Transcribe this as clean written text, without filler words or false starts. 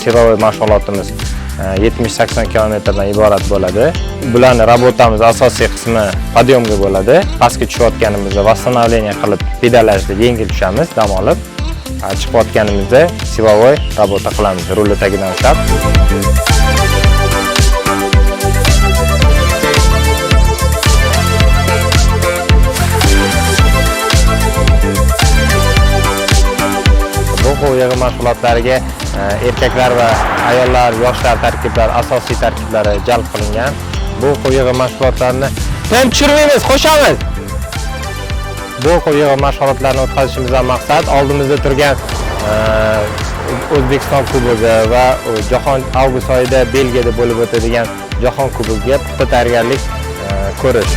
silovoy mashg'ulotimiz 70-80 kilometrdan iborat bo'ladi. Bularni rabotamiz asosiy qismi podyomga bo'ladi. Pastga tushayotganimizda восстановление qilib pedalajda yengil tushamiz, dam olib. Chiqayotganimizda silovoy rabota qilamiz rulni tagidan ushlab. Bu qo'l yig'i mashg'ulotlariga erkaklar va ayollar, yoshlar tarkiblari, asosiy tarkiblari jalb qilingan. Bu qo'l yig'i mashg'ulotlarini temp tushirmaymiz, qo'shamiz. Bu qo'l yig'i mashg'ulotlarini o'tkazishimizdan maqsad oldimizda turgan O'zbekiston Kubogi va jahon avgust oyida Belgiyada bo'lib o'tadigan jahon kubogiga puxta tayyorgarlik ko'rish.